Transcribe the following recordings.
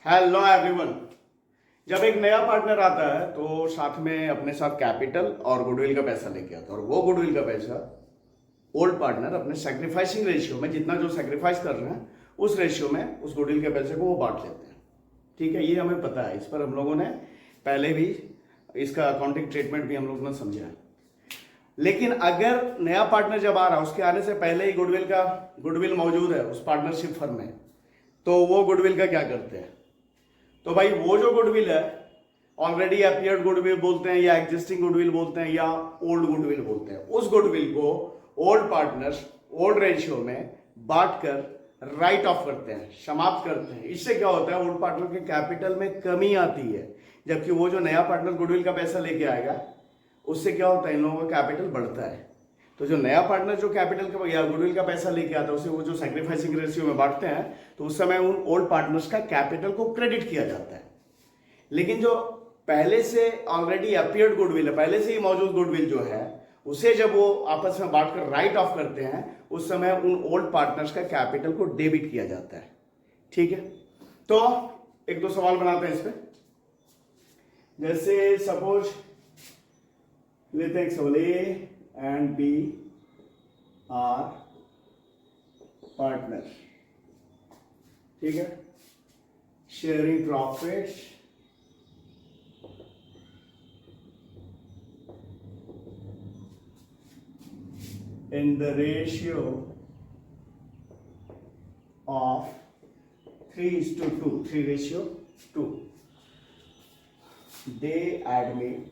Hello everyone. जब एक नया पार्टनर आता है तो साथ में अपने साथ कैपिटल और गुडविल का पैसा लेके आता है, और वो गुडविल का पैसा ओल्ड पार्टनर अपने सेक्रीफाइसिंग रेशियो में, जितना जो सेक्रीफाइस कर रहे हैं उस रेशियो में उस गुडविल के पैसे को वो बांट लेते हैं। ठीक है, ये हमें पता है, इस पर हम लोगों ने पहले भी इसका अकाउंटिंग ट्रीटमेंट भी हम लोगों ने समझा है। लेकिन अगर नया पार्टनर जब आ रहा है, उसके आने से पहले ही गुडविल मौजूद है उस पार्टनरशिप फर्म में, तो वो गुडविल का क्या करते हैं? तो भाई वो जो गुडविल है, ऑलरेडी अपियर्ड गुडविल बोलते हैं या एग्जिस्टिंग गुडविल बोलते हैं या ओल्ड गुडविल बोलते हैं, उस गुडविल को ओल्ड पार्टनर्स ओल्ड रेशियो में बांट कर राइट ऑफ करते हैं, समाप्त करते हैं। इससे क्या होता है, ओल्ड पार्टनर के कैपिटल में कमी आती है, जबकि वो जो नया पार्टनर गुडविल का पैसा लेके आएगा उससे क्या होता है, इन लोगों का कैपिटल बढ़ता है। तो जो नया पार्टनर जो कैपिटल का या गुडविल का पैसा लेके आता है उसे वो जो सैक्रिफाइसिंग रेशियो में बांटते हैं, तो उस समय उन ओल्ड पार्टनर्स का कैपिटल को क्रेडिट किया जाता है। लेकिन जो पहले से ऑलरेडी अपियर्ड गुडविल है, पहले से ही मौजूद गुडविल जो है, उसे जब वो आपस में बांटकर राइट ऑफ करते हैं, उस समय उन ओल्ड पार्टनर्स का कैपिटल को डेबिट किया जाता है। ठीक है, तो एक दो सवाल बनाते हैं इस पे। जैसे सपोज लेते हैं सवाल, A and B are partner. ठीक है, sharing profit in the ratio of 3:2, 3:2. They admit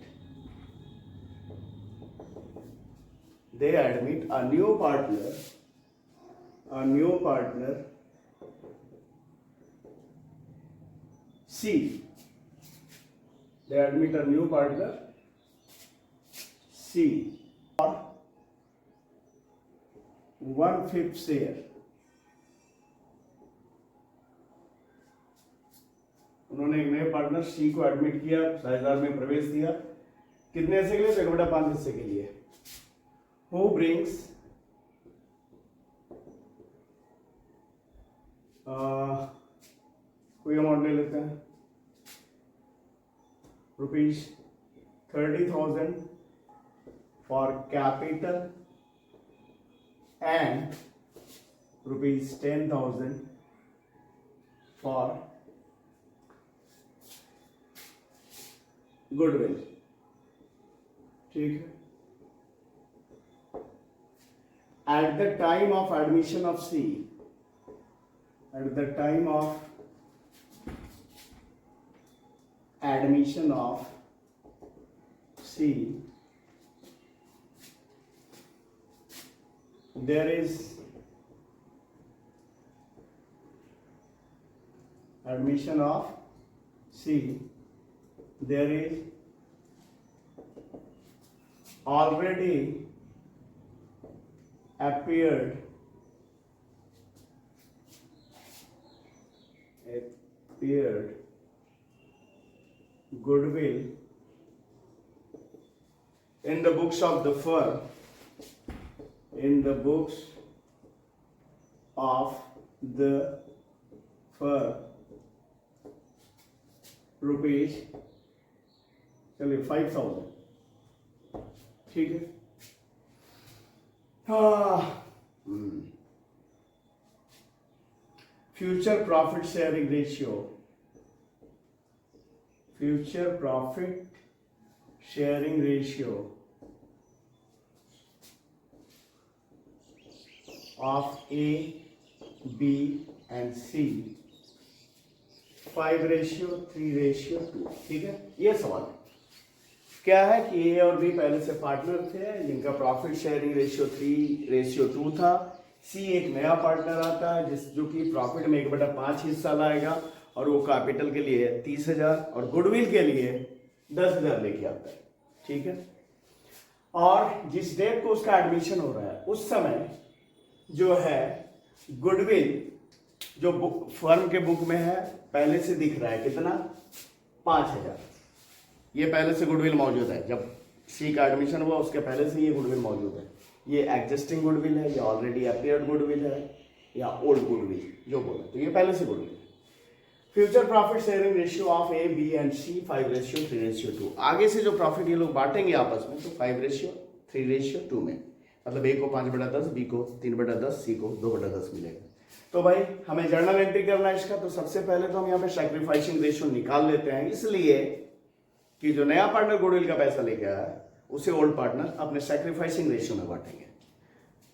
a new partner C. They admit a new partner C for 1/5 share. उन्होंने एक नए पार्टनर सी को एडमिट किया, साझेदार में प्रवेश दिया, कितने हिस्से के लिए? 1/5 हिस्से के लिए। हु ब्रिंग्स कोई अमाउंट ले लेते हैं, ₹30,000 for capital and ₹10,000 for goodwill। ठीक है, at the time of admission of C, there is admission of C, there is already appeared goodwill in the books of the firm, rupees, चलिए 5,000। ठीक है, future profit sharing ratio of A, B and C 5:3:2। ठीक है, ये सवाल क्या है कि ए और बी पहले से पार्टनर थे जिनका प्रॉफिट शेयरिंग रेशियो 3:2 था। सी एक नया पार्टनर आता है जो कि प्रॉफिट में 1/5 हिस्सा लाएगा, और वो कैपिटल के लिए 30,000 और गुडविल के लिए 10,000 लेके आता है। ठीक है, और जिस डेट को उसका एडमिशन हो रहा है उस समय जो है गुडविल जो फर्म के बुक में है पहले से दिख रहा है कितना, 5,000। ये पहले से गुडविल मौजूद है, जब सी का एडमिशन हुआ उसके पहले से ये गुडविल मौजूद है। ये एग्जिस्टिंग गुडविल है या ऑलरेडी अपीयर्ड गुडविल है या ओल्ड गुडविल जो बोला, तो ये पहले से गुडविल है। Future profit sharing ratio of A B and C 5:3:2। आगे से जो प्रॉफिट ये लोग बांटेंगे आपस में तो 5:3:2 में, मतलब ए को 5/10, बी को 3/10, सी को 2/10 मिलेगा। तो भाई हमें जर्नल एंट्री करना है इसका, तो सबसे पहले तो हम यहाँ पे सैक्रिफाइसिंग रेशियो निकाल लेते हैं, इसलिए कि जो नया पार्टनर गुडविल का पैसा लेके आया है उसे ओल्ड पार्टनर अपने सैक्रिफाइसिंग रेशियो में बांटेंगे।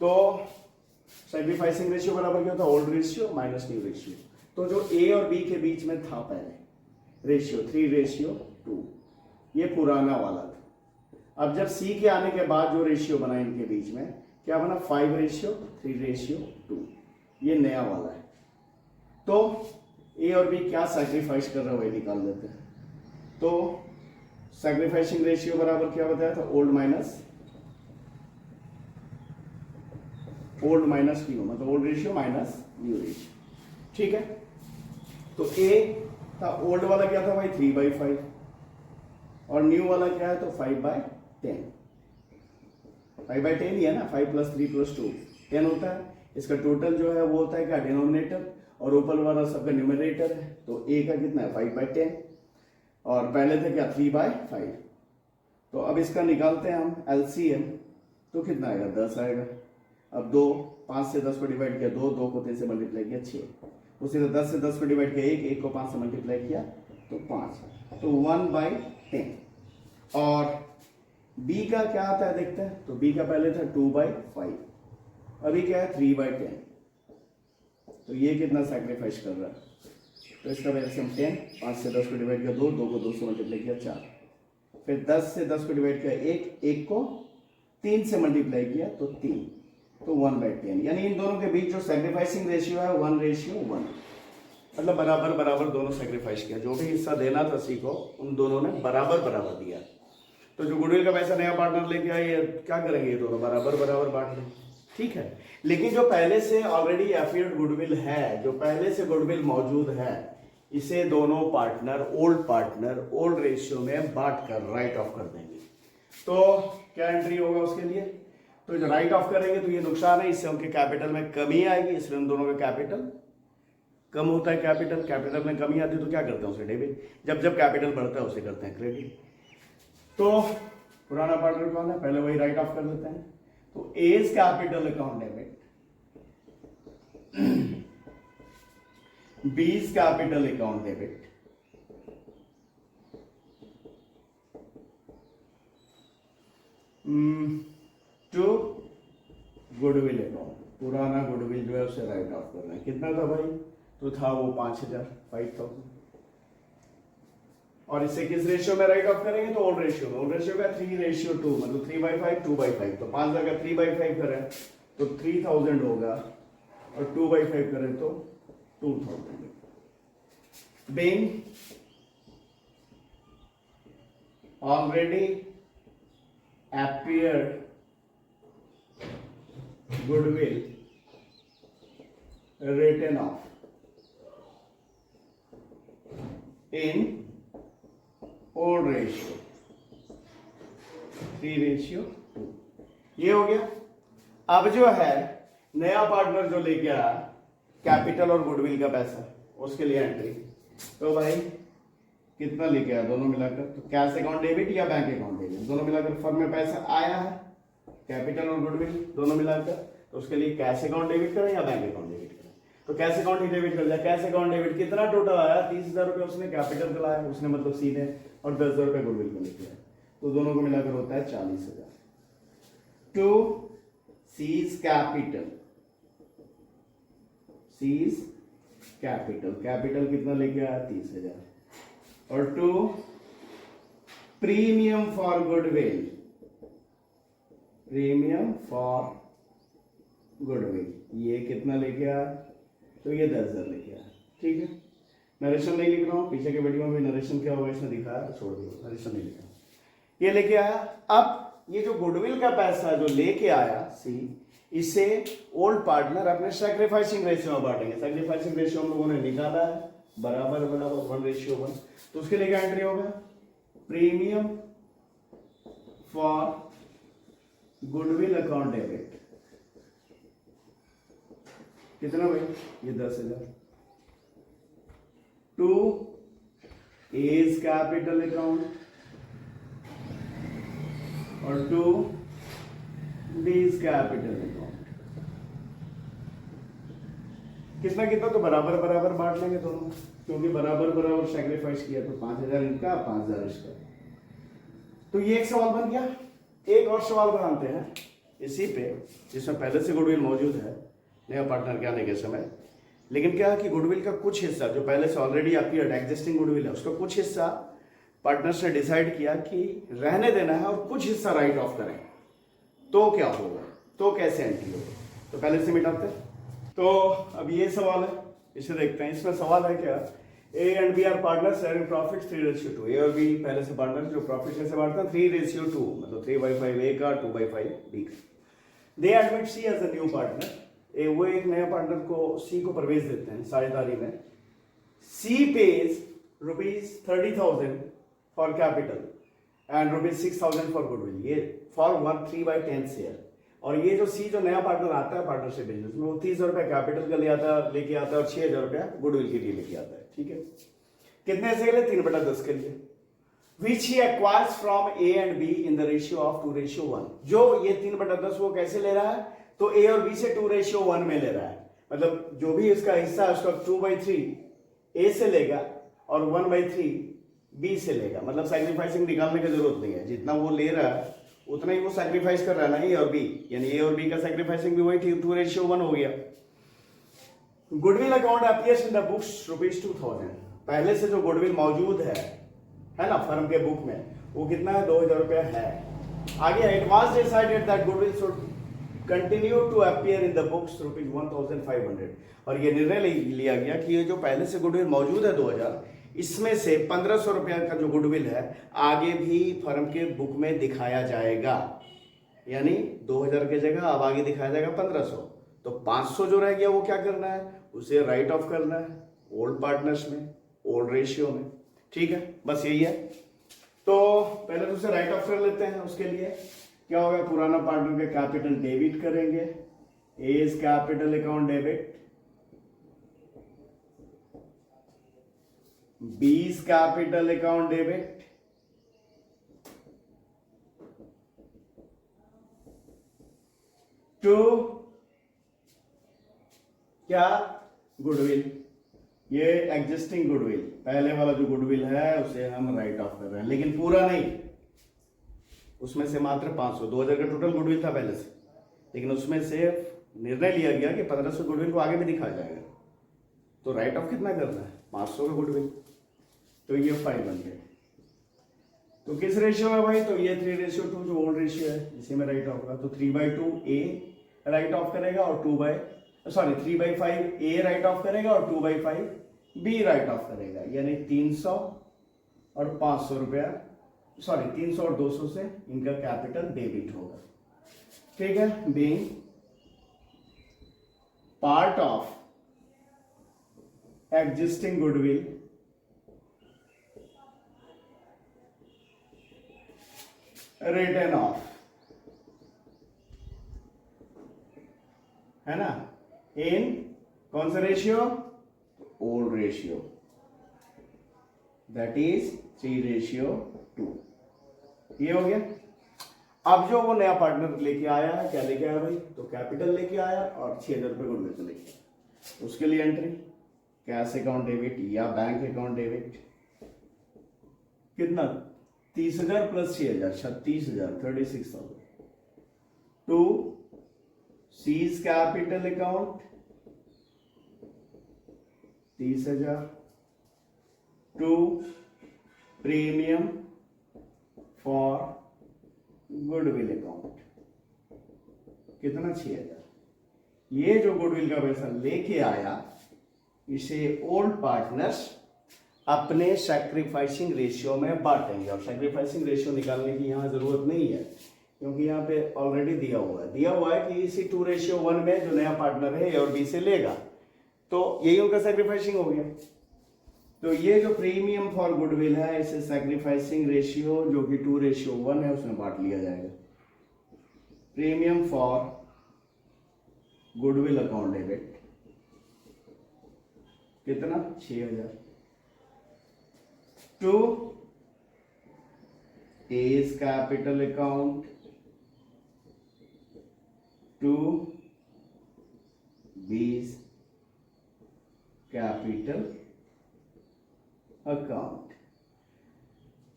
तो सैक्रिफाइसिंग रेशियो बराबर क्या होता है, old ratio minus new ratio. तो जो ए और बी के बीच में था पहले रेशियो 3:2, ये पुराना वाला था। अब जब सी के आने के बाद जो रेशियो बना इनके बीच में क्या बना, 5:3:2, ये नया वाला है। तो ए और बी क्या सैक्रिफाइस कर रहे हो ये निकाल देते हैं। तो सैक्रिफाइसिंग रेशियो बराबर क्या बताया था, ओल्ड माइनस न्यू, मतलब old ratio minus new ratio. ठीक है, तो ए था ओल्ड वाला क्या था भाई 3/5, और न्यू वाला क्या है तो 5/10। 5/10 ही है ना, 5 + 3 + 2 10 होता है। इसका टोटल जो है वो होता है क्या, डिनोमिनेटर, और ऊपर वाला सबका न्यूमरेटर है। तो ए का कितना है 5/10, और पहले थे क्या 3/5। तो अब इसका निकालते हैं हम एलसीएम, तो कितना आएगा 10 आएगा। अब 2 5 से 10 को डिवाइड किया 2, 2 को 3 से मल्टीप्लाई किया 6, उसी तरह 10 से 10 को डिवाइड किया 1, 1 को 5 से मल्टीप्लाई किया तो 5, तो 1/10। और बी का क्या आता है देखते हैं, तो बी का पहले था 2/5, अभी क्या है 3/10। तो ये कितना सैक्रिफाइस कर रहा है, तो इसका एलसीएम 10, 5 से 10 को डिवाइड किया 2, 2 को 2 से मल्टीप्लाई किया 4, फिर 10 से 10 को डिवाइड किया 1, 1 को 3 से मल्टीप्लाई किया तो 3, तो 1/10। यानी इन दोनों के बीच जो सैक्रिफाइसिंग रेशियो है 1:1, मतलब बराबर बराबर दोनों सैक्रिफाइस किया। जो भी हिस्सा देना था सी को उन दोनों ने बराबर बराबर दिया। तो जो गुडविल का पैसा नया पार्टनर लेके आए ये क्या करेंगे, ये दोनों बराबर बराबर बांट लें। ठीक है, लेकिन जो पहले से ऑलरेडी एफिलिएट गुडविल है, जो पहले से गुडविल मौजूद है, इसे दोनों पार्टनर ओल्ड रेशियो में बांट कर राइट ऑफ कर देंगे। तो क्या एंट्री होगा उसके लिए, तो जो राइट ऑफ करेंगे तो ये नुकसान है, इससे उनके कैपिटल में कमी आएगी, इसलिए उन दोनों का कैपिटल कम होता है। कैपिटल में कमी आती है तो क्या करते हैं उसे डेबिट, जब कैपिटल बढ़ता है उसे करते हैं क्रेडिट। तो पुराना पार्टनर कौन है, पहले वही राइट ऑफ कर देते हैं। तो A's capital account debit, B's capital account debit, to goodwill account, पुराना गुडविल जो है उसे राइट ऑफ करना है। कितना था भाई, तो था वो 5,000 और इसे किस रेशियो में राइट ऑफ करेंगे, तो ओल्ड रेशियो में। ओल्ड रेशियो का 3:2, मतलब 3/5 2/5। तो 5,000 का 3/5 करें तो 3,000 होगा, और 2/5 करें तो 2,000। being already appeared goodwill written off in old ratio 3:2। ये हो गया। अब जो है नया पार्टनर जो लेके आया कैपिटल और गुडविल का पैसा, उसके लिए एंट्री, तो भाई कितना लेके आया दोनों मिलाकर, तो कैश अकाउंट डेबिट या बैंक अकाउंट डेबिट, दोनों मिलाकर फर्म में पैसा आया है, कैपिटल और गुडविल दोनों मिलाकर, तो उसके लिए कैश अकाउंट डेबिट करें या बैंक अकाउंट डेबिट करें। तो कैश अकाउंट ही डेबिट कर दिया। कैश अकाउंट डेबिट कितना टोटल आया, 30,000 रुपये उसने कैपिटल का लाया, उसने मतलब सीधे, और 10,000 रुपये गुडविल को लेके आया, तो दोनों को मिलाकर होता है 40,000। To C's capital, C's capital, capital कितना लेके आया 30,000, और to premium for goodwill, premium for goodwill, ये कितना लेके आया, तो ये 10,000 लेके आया। ठीक है, नरेशन नहीं लिख रहा हूं, पीछे के वीडियो में नरेशन क्या होगा इसने दिखाया, तो छोड़ दिया, नरेशन नहीं लिखा, ये लेके आया। अब ये जो गुडविल का पैसा जो लेके आया सी, इसे ओल्ड पार्टनर अपने सैक्रिफाइसिंग रेशियो में बांटेंगे। सैक्रिफाइसिंग रेशियो हम लोगों ने निकाला है, बराबर बराबर 1:1, तो उसके लिए क्या एंट्री होगा, premium for goodwill account debit, कितना भाई, ये 10,000, टू एज कैपिटल अकाउंट और टू बीज कैपिटल अकाउंट। कितना कितना तो बराबर बराबर बांट लेंगे दोनों, क्योंकि बराबर बराबर सैक्रिफाइस किया, तो 5,000 इनका 5,000 इसका। तो ये एक सवाल बन गया। एक और सवाल बनाते हैं इसी पे, जिसमें पहले से गुडविल मौजूद है नया पार्टनर के आने के समय। लेकिन क्या है कि गुडविल का कुछ हिस्सा जो पहले से ऑलरेडी अपीयर्ड एग्जिस्टिंग गुडविल है, उसका कुछ हिस्सा पार्टनर्स ने डिसाइड किया कि रहने देना है और कुछ हिस्सा राइट ऑफ करें। तो क्या होगा, तो कैसे एंट्री होगा, तो पहले से मिटाते हैं। तो अब ये सवाल है, इसे देखते हैं। इसमें सवाल है क्या, A and B are partners sharing profits 3:2। A और बी पहले से पार्टनर जो प्रॉफिट कैसे बांटते हैं 3:2, मतलब 3/5 ए का 2/5 बी का। They admit C as a new partner. वो एक नया पार्टनर को सी को प्रवेश देते हैं साझेदारी में। C pays ₹30,000 for capital and ₹6,000 for goodwill, ये फॉर 3/10 शेयर। और ये जो सी जो नया पार्टनर आता है पार्टनरशिप बिजनेस में, वो 30,000 रुपया कैपिटल का लेके आता है और 6,000 रुपया गुडविल के लिए लेके आता है। ठीक है, कितने से के लिए 3/10 के लिए। Which he acquires from A and B in the ratio of 2:1। जो ये 3/10 वो कैसे ले रहा है, तो ए और बी से 2:1 में ले रहा है। मतलब जो भी इसका हिस्सा है उसका 2/3 ए से लेगा और 1/3 बी से लेगा। मतलब सैक्रिफाइसिंग निकालने की जरूरत नहीं है, जितना वो ले रहा है उतना ही वो सैक्रिफाइस कर रहा है ना, ए और बी, यानी ए और बी का सैक्रिफाइसिंग भी वही 2:1 हो गया। Goodwill account appears in the books ₹2,000। पहले से जो गुडविल मौजूद है ना फर्म के बुक में, वो कितना है 2,000 रुपया है। आगे it was decided that goodwill should continue to appear in the books ₹1,500। और ये निर्णय लिया गया कि ये जो पहले से गुडविल मौजूद है 2,000, इसमें से 1,500 रुपया का जो गुडविल है आगे भी फर्म के बुक में दिखाया जाएगा। यानी 2,000 की जगह अब आगे दिखाया जाएगा 1,500। तो 500 जो रह गया वो क्या करना है, उसे राइट ऑफ करना है ओल्ड पार्टनर्स में, ओल्ड रेशियो में। ठीक है, बस यही है। तो पहले तो उसे राइट ऑफ कर लेते हैं। उसके लिए क्या होगा, पुराना पार्टनर का कैपिटल डेबिट करेंगे, A's capital account debit, B's capital account debit, to क्या गुडविल, ये एग्जिस्टिंग गुडविल, पहले वाला जो गुडविल है उसे हम राइट ऑफ कर रहे हैं, लेकिन पूरा नहीं। उसमें से मात्र 500, 2,000 का टोटल गुडविल था पहले से, लेकिन उसमें से निर्णय लिया गया कि 1,500 गुडविल को आगे भी दिखाया जाएगा। तो राइट ऑफ कितना करना है, 500 का गुडविल। तो ये 5 बन गए। तो किस रेशियो है भाई, तो ये 3:2 जो ओल्ड रेशियो है इसी में राइट ऑफ होगा। तो 3/2 ए राइट ऑफ करेगा और 3/5 ए राइट ऑफ करेगा और 2/5 बी राइट ऑफ करेगा। यानी 300 और 500 रुपया, 300 और 200 से इनका कैपिटल डेबिट होगा। ठीक है, being part of existing goodwill return of, है ना, इन कौन सा ratio, old ratio, that is 3:2। ये हो गया। अब जो वो नया पार्टनर लेके आया है, क्या लेके आया भाई, तो कैपिटल लेके आया और 6,000 रुपये गुडविल से लेके आया। उसके लिए एंट्री कैश अकाउंट डेबिट या बैंक अकाउंट डेबिट, कितना 30,000 plus 6,000 36,000 36,000 to C's capital account 30,000 to premium for goodwill account, कितना 6,000। ये जो गुडविल का पैसा लेके आया इसे ओल्ड पार्टनर्स अपने सैक्रिफाइसिंग रेशियो में बांटेंगे। और सैक्रिफाइसिंग रेशियो निकालने की यहाँ जरूरत नहीं है, क्योंकि यहाँ पे ऑलरेडी दिया हुआ है कि इसी 2:1 में जो नया पार्टनर है ए और बी से लेगा, तो यही उनका सैक्रिफाइसिंग हो गया। तो ये जो प्रीमियम फॉर गुडविल है इसे सैक्रिफाइसिंग रेशियो जो कि 2:1 है उसमें बांट लिया जाएगा। Premium for goodwill account debit कितना 6,000 to A's capital account to B's capital account।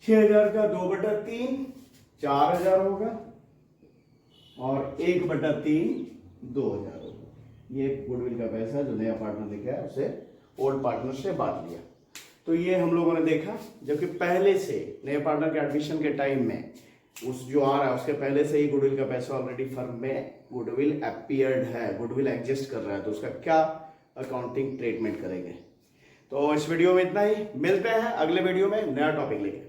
6,000 का 2/3 4,000 होगा और 1/3 2,000 होगा। ये गुडविल का पैसा जो नया पार्टनर लेके आया उसे ओल्ड पार्टनर से बांट लिया। तो ये हम लोगों ने देखा, जबकि पहले से नए पार्टनर के एडमिशन के टाइम में उस जो आ रहा है उसके पहले से ही गुडविल का पैसा ऑलरेडी फर्म में गुडविल अपीयर्ड है, गुडविल एग्जिस्ट कर रहा है, तो उसका क्या अकाउंटिंग ट्रीटमेंट करेंगे। तो इस वीडियो में इतना ही, मिलते हैं अगले वीडियो में नया टॉपिक लेके।